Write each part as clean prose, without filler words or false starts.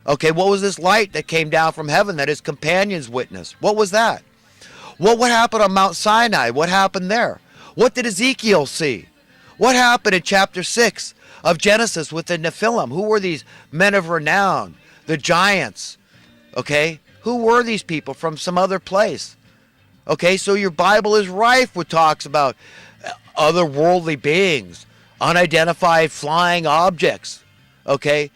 Okay, what was this light that came down from heaven that his companions witnessed? What was that? What happened on Mount Sinai? What happened there? What did Ezekiel see? What happened in chapter 6 of Genesis with the Nephilim? Who were these men of renown? The giants. Okay? Who were these people from some other place? Okay, so your Bible is rife with talks about otherworldly beings, unidentified flying objects. Okay?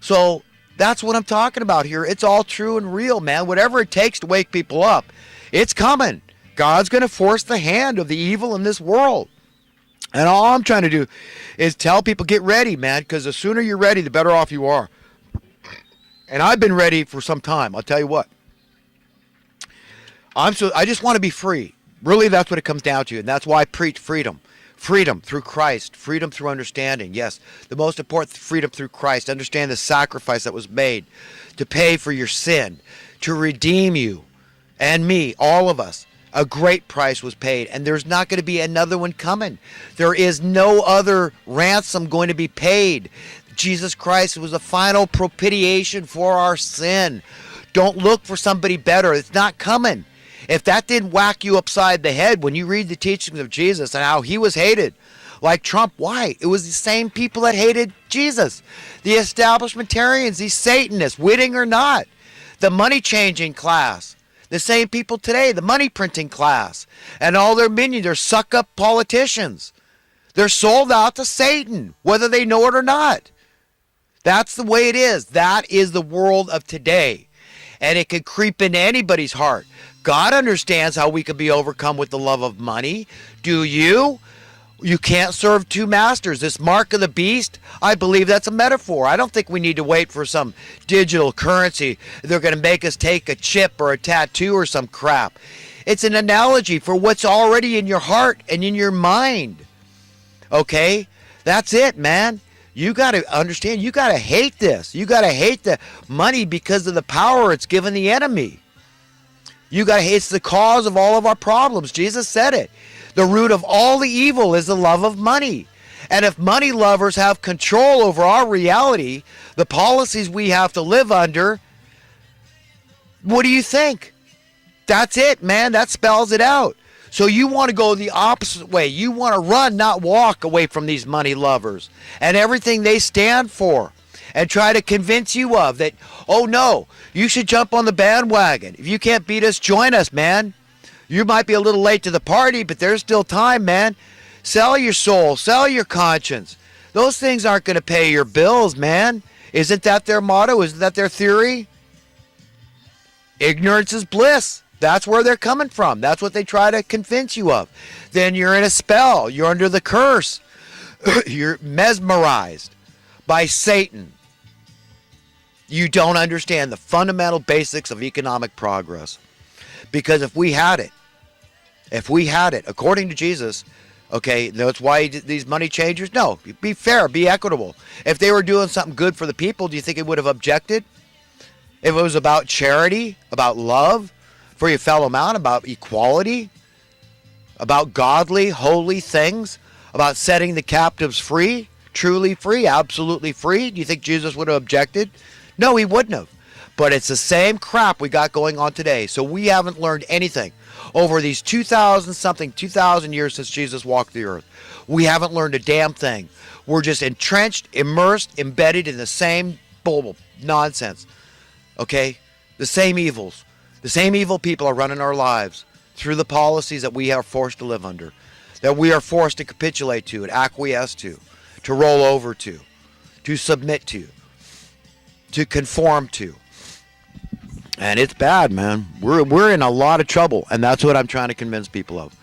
So that's what I'm talking about here. It's all true and real, man. Whatever it takes to wake people up, it's coming. God's going to force the hand of the evil in this world. And all I'm trying to do is tell people, get ready, man, because the sooner you're ready, the better off you are. And I've been ready for some time. I'll tell you what. I just want to be free. Really, that's what it comes down to. And that's why I preach freedom. Freedom through Christ. Freedom through understanding. Yes, the most important, freedom through Christ. Understand the sacrifice that was made to pay for your sin, to redeem you and me, all of us. A great price was paid, and there's not going to be another one coming. There is no other ransom going to be paid. Jesus Christ was the final propitiation for our sin. Don't look for somebody better. It's not coming. If that didn't whack you upside the head when you read the teachings of Jesus and how he was hated, like Trump, why? It was the same people that hated Jesus. The establishmentarians, these Satanists, witting or not. The money-changing class. The same people today, the money-printing class. And all their minions, they're suck-up politicians. They're sold out to Satan, whether they know it or not. That's the way it is. That is the world of today. And it can creep into anybody's heart. God understands how we can be overcome with the love of money. Do you? You can't serve two masters. This mark of the beast, I believe that's a metaphor. I don't think we need to wait for some digital currency. They're going to make us take a chip or a tattoo or some crap. It's an analogy for what's already in your heart and in your mind. Okay? That's it, man. You got to understand, you got to hate this. You got to hate the money because of the power it's given the enemy. You got to hate, it's the cause of all of our problems. Jesus said it. The root of all the evil is the love of money. And if money lovers have control over our reality, the policies we have to live under, what do you think? That's it, man. That spells it out. So you want to go the opposite way. You want to run, not walk away from these money lovers and everything they stand for, and try to convince you of that, oh no, you should jump on the bandwagon. If you can't beat us, join us, man. You might be a little late to the party, but there's still time, man. Sell your soul, sell your conscience. Those things aren't going to pay your bills, man. Isn't that their motto? Isn't that their theory? Ignorance is bliss. That's where they're coming from. That's what they try to convince you of. Then you're in a spell. You're under the curse. You're mesmerized by Satan. You don't understand the fundamental basics of economic progress. Because if we had it, according to Jesus, okay, that's why these money changers, no, be fair, be equitable. If they were doing something good for the people, do you think he would have objected? If it was about charity, about love for your fellow man, about equality, about godly, holy things, about setting the captives free, truly free, absolutely free, do you think Jesus would have objected? No, he wouldn't have. But it's the same crap we got going on today. So we haven't learned anything over these 2,000 years since Jesus walked the earth. We haven't learned a damn thing. We're just entrenched, immersed, embedded in the same bull nonsense. Okay? The same evils. The same evil people are running our lives through the policies that we are forced to live under, that we are forced to capitulate to and acquiesce to roll over to submit to conform to. And it's bad, man. We're in a lot of trouble, and that's what I'm trying to convince people of.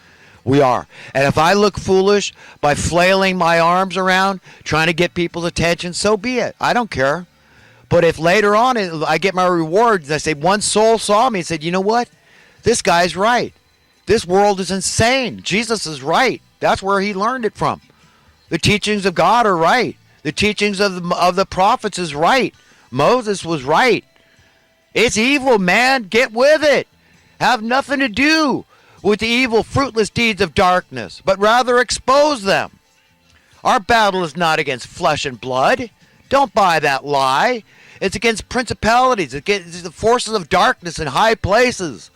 We are. And if I look foolish by flailing my arms around, trying to get people's attention, so be it. I don't care. But if later on I get my rewards, I say one soul saw me and said, you know what? This guy's right. This world is insane. Jesus is right. That's where he learned it from. The teachings of God are right. The teachings of the prophets is right. Moses was right. It's evil, man. Get with it. Have nothing to do with the evil, fruitless deeds of darkness, but rather expose them. Our battle is not against flesh and blood. Don't buy that lie. It's against principalities. It's against the forces of darkness in high places.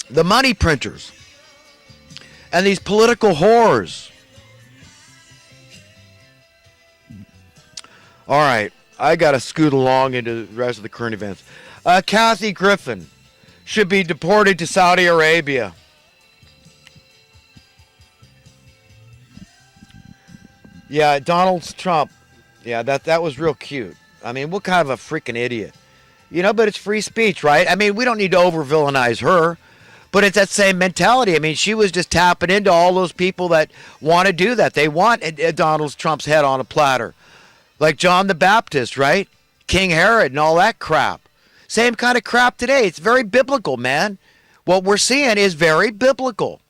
The money printers. And these political whores. All right. I got to scoot along into the rest of the current events. Kathy Griffin should be deported to Saudi Arabia. Yeah, Donald Trump. Yeah, that was real cute. I mean, what kind of a freaking idiot. You know, but it's free speech, right? I mean, we don't need to over-villainize her. But it's that same mentality. I mean, she was just tapping into all those people that want to do that. They want Donald Trump's head on a platter. Like John the Baptist, right? King Herod and all that crap. Same kind of crap today. It's very biblical, man. What we're seeing is very biblical.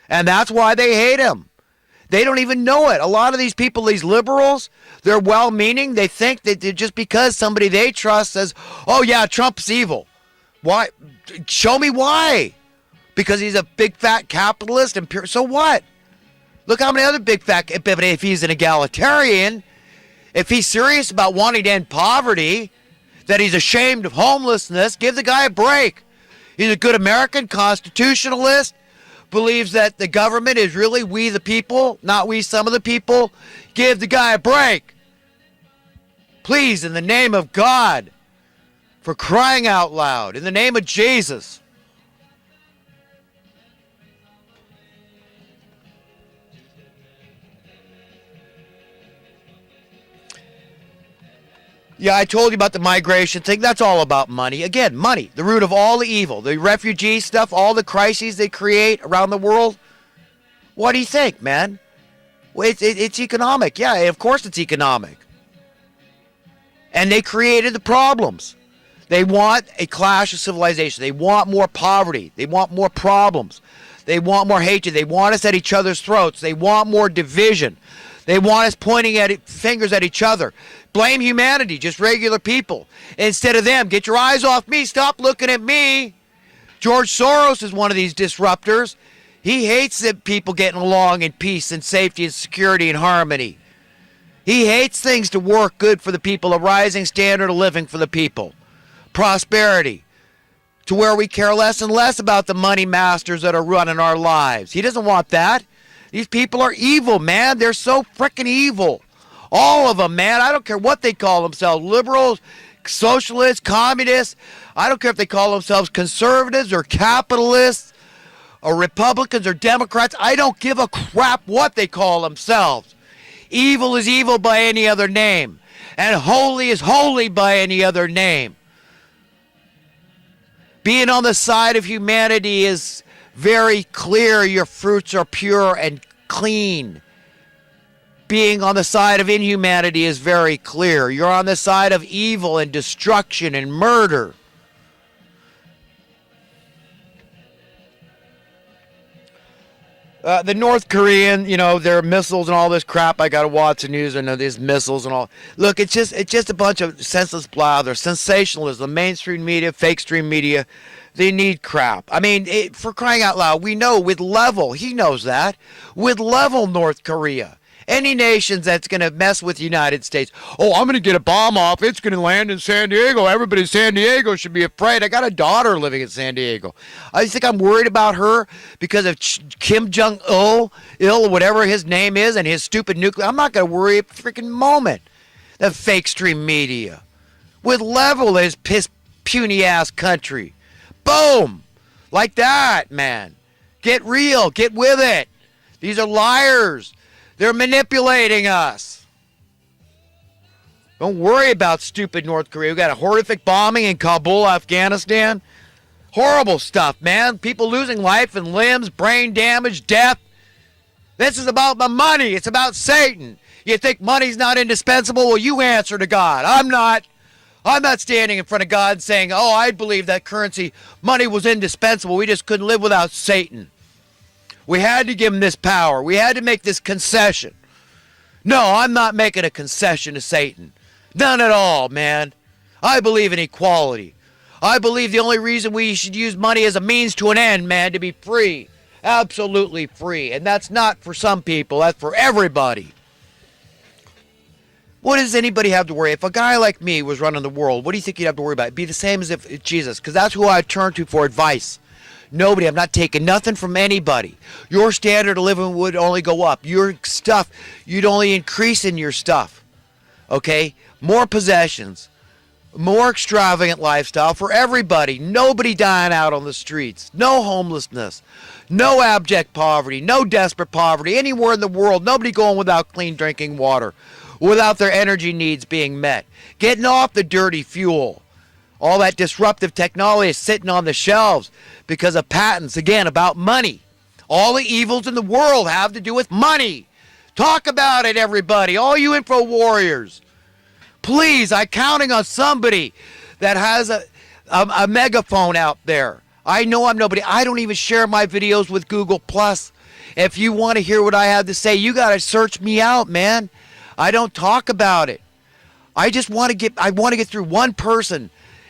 And that's why they hate him. They don't even know it. A lot of these people, these liberals, they're well-meaning. They think that just because somebody they trust says, oh, yeah, Trump's evil. Why? Show me why. Because he's a big, fat capitalist and pure. So what? Look how many other big, fat. If he's an egalitarian, if he's serious about wanting to end poverty, that he's ashamed of homelessness, give the guy a break. He's a good American constitutionalist, believes that the government is really we the people, not we some of the people. Give the guy a break. Please, in the name of God, for crying out loud, in the name of Jesus. Yeah, I told you about the migration thing. That's all about money. Again, money, the root of all the evil. The refugee stuff, all the crises they create around the world. What do you think, man? Well, it's economic. Yeah, of course it's economic. And they created the problems. They want a clash of civilization. They want more poverty. They want more problems. They want more hatred. They want us at each other's throats. They want more division. They want us pointing fingers at each other. Blame humanity, just regular people. Instead of them, get your eyes off me, stop looking at me. George Soros is one of these disruptors. He hates that people getting along in peace and safety and security and harmony. He hates things to work good for the people, a rising standard of living for the people. Prosperity. To where we care less and less about the money masters that are running our lives. He doesn't want that. These people are evil, man. They're so freaking evil. All of them, man. I don't care what they call themselves. Liberals, socialists, communists. I don't care if they call themselves conservatives or capitalists or Republicans or Democrats. I don't give a crap what they call themselves. Evil is evil by any other name. And holy is holy by any other name. Being on the side of humanity is very clear. Your fruits are pure and clean. Being on the side of inhumanity is very clear. You're on the side of evil and destruction and murder. The North Korean, their missiles and all this crap. I got to watch the news and these missiles and all. Look, it's just a bunch of senseless blather, sensationalism, mainstream media, fake stream media. They need crap. I mean, for crying out loud, we know with level, he knows that, with level North Korea. Any nations that's going to mess with the United States, oh, I'm going to get a bomb off. It's going to land in San Diego. Everybody in San Diego should be afraid. I got a daughter living in San Diego. I think I'm worried about her because of Kim Jong-il, or whatever his name is, and his stupid nuclear. I'm not going to worry a freaking moment. The fake stream media. With level his puny-ass country. Boom. Like that, man. Get real. Get with it. These are liars. They're manipulating us. Don't worry about stupid North Korea. We got a horrific bombing in Kabul, Afghanistan. Horrible stuff, man. People losing life and limbs, brain damage, death. This is about the money. It's about Satan. You think money's not indispensable? Well, you answer to God. I'm not. I'm not standing in front of God saying, oh, I believe that money was indispensable. We just couldn't live without Satan. We had to give him this power. We had to make this concession. No, I'm not making a concession to Satan. None at all, man. I believe in equality. I believe the only reason we should use money as a means to an end, man, to be free. Absolutely free. And that's not for some people. That's for everybody. What does anybody have to worry? If a guy like me was running the world, what do you think you'd have to worry about? It'd be the same as if Jesus, because that's who I turn to for advice. Nobody. I'm not taking nothing from anybody. Your standard of living would only go up. Your stuff, you'd only increase in your stuff. Okay? More possessions, more extravagant lifestyle for everybody. Nobody dying out on the streets. No homelessness. No abject poverty. No desperate poverty. Anywhere in the world, nobody going without clean drinking water, without their energy needs being met. Getting off the dirty fuel. All that disruptive technology is sitting on the shelves because of patents, again, about money. All the evils in the world have to do with money. Talk about it, everybody. All you info warriors. Please, I'm counting on somebody that has a megaphone out there. I know I'm nobody. I don't even share my videos with Google+. If you want to hear what I have to say, you got to search me out, man. I don't talk about it. I just want to get through one person.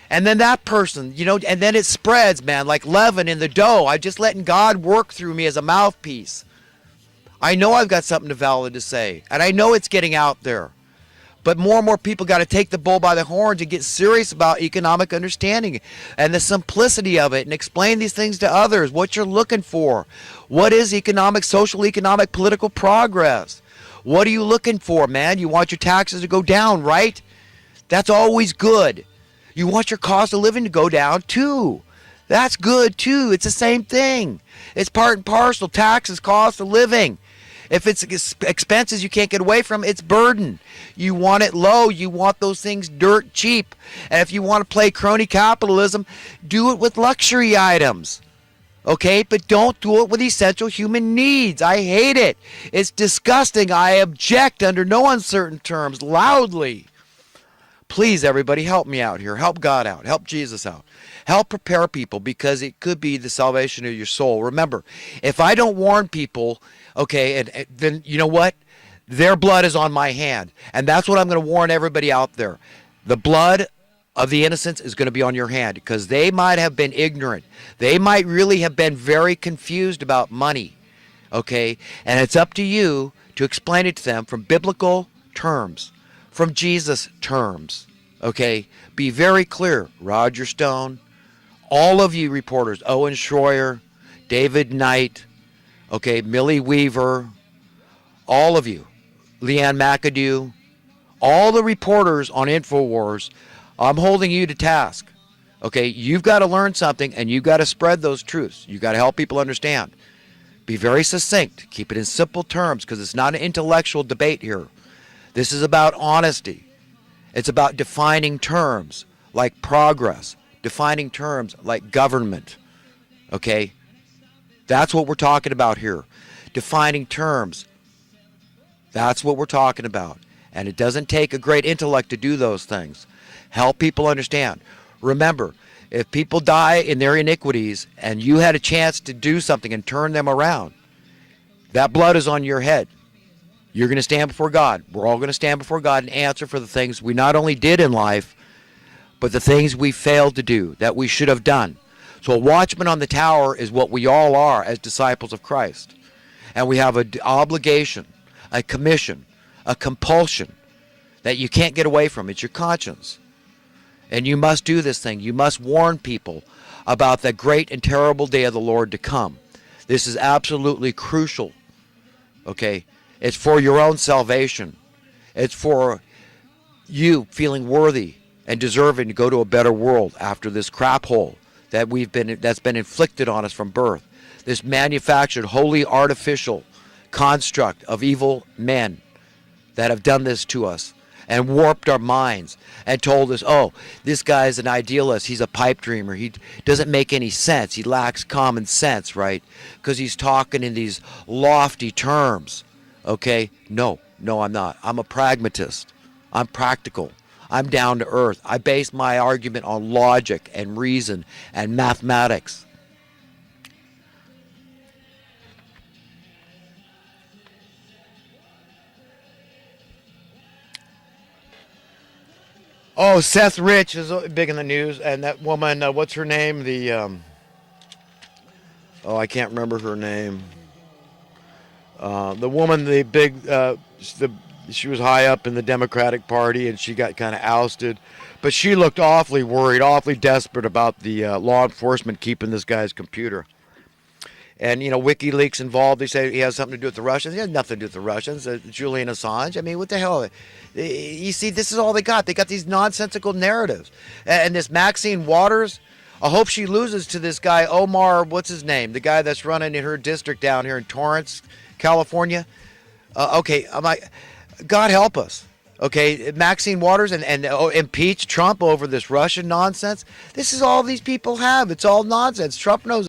And then that person, and then it spreads, man, like leaven in the dough. I'm just letting God work through me as a mouthpiece. I know I've got something valid to say, and I know it's getting out there. But more and more people got to take the bull by the horns and get serious about economic understanding and the simplicity of it and explain these things to others, what you're looking for. What is economic, social, economic, political progress? What are you looking for, man? You want your taxes to go down, right? That's always good. You want your cost of living to go down too. That's good too. It's the same thing. It's part and parcel. Taxes, cost of living. If it's expenses you can't get away from, it's burden. You want it low. You want those things dirt cheap. And if you want to play crony capitalism, do it with luxury items. Okay? But don't do it with essential human needs. I hate it. It's disgusting. I object under no uncertain terms, loudly. Please, everybody, help me out here. Help God out. Help Jesus out. Help prepare people, because it could be the salvation of your soul. Remember, if I don't warn people, okay, and then you know what? Their blood is on my hand. And that's what I'm going to warn everybody out there. The blood of the innocents is going to be on your hand, because they might have been ignorant. They might really have been very confused about money, okay? And it's up to you to explain it to them from biblical terms. From Jesus' terms, okay? Be very clear. Roger Stone, all of you reporters, Owen Schroyer, David Knight, okay, Millie Weaver, all of you, Leanne McAdoo, all the reporters on InfoWars, I'm holding you to task, okay? You've got to learn something, and you've got to spread those truths. You've got to help people understand. Be very succinct. Keep it in simple terms, because it's not an intellectual debate here. This is about honesty. It's about defining terms like progress, defining terms like government, okay? That's what we're talking about here. Defining terms. That's what we're talking about. And it doesn't take a great intellect to do those things. Help people understand. Remember, if people die in their iniquities and you had a chance to do something and turn them around, that blood is on your head. You're going to stand before God. We're all going to stand before God and answer for the things we not only did in life, but the things we failed to do that we should have done. So a watchman on the tower is what we all are as disciples of Christ. And we have an obligation, a commission, a compulsion that you can't get away from. It's your conscience. And you must do this thing. You must warn people about the great and terrible day of the Lord to come. This is absolutely crucial. Okay? It's for your own salvation. It's for you feeling worthy and deserving to go to a better world after this crap hole that's been inflicted on us from birth. This manufactured, wholly artificial construct of evil men that have done this to us and warped our minds and told us, oh, this guy's an idealist. He's a pipe dreamer. He doesn't make any sense. He lacks common sense, right? Because he's talking in these lofty terms. Okay? No, I'm not. I'm a pragmatist. I'm practical. I'm down to earth. I base my argument on logic and reason and mathematics. Oh, Seth Rich is big in the news, and that woman, what's her name? I can't remember her name. The woman, the She was high up in the Democratic Party, and she got kind of ousted. But she looked awfully worried, awfully desperate about the law enforcement keeping this guy's computer. And, WikiLeaks involved. They say he has something to do with the Russians. He has nothing to do with the Russians. Julian Assange. I mean, what the hell? You see, this is all they got. They got these nonsensical narratives. And this Maxine Waters, I hope she loses to this guy, Omar, what's his name? The guy that's running in her district down here in Torrance, California. Okay, I'm like, God help us. Okay, Maxine Waters and impeach Trump over this Russian nonsense. This is all these people have. It's all nonsense. Trump knows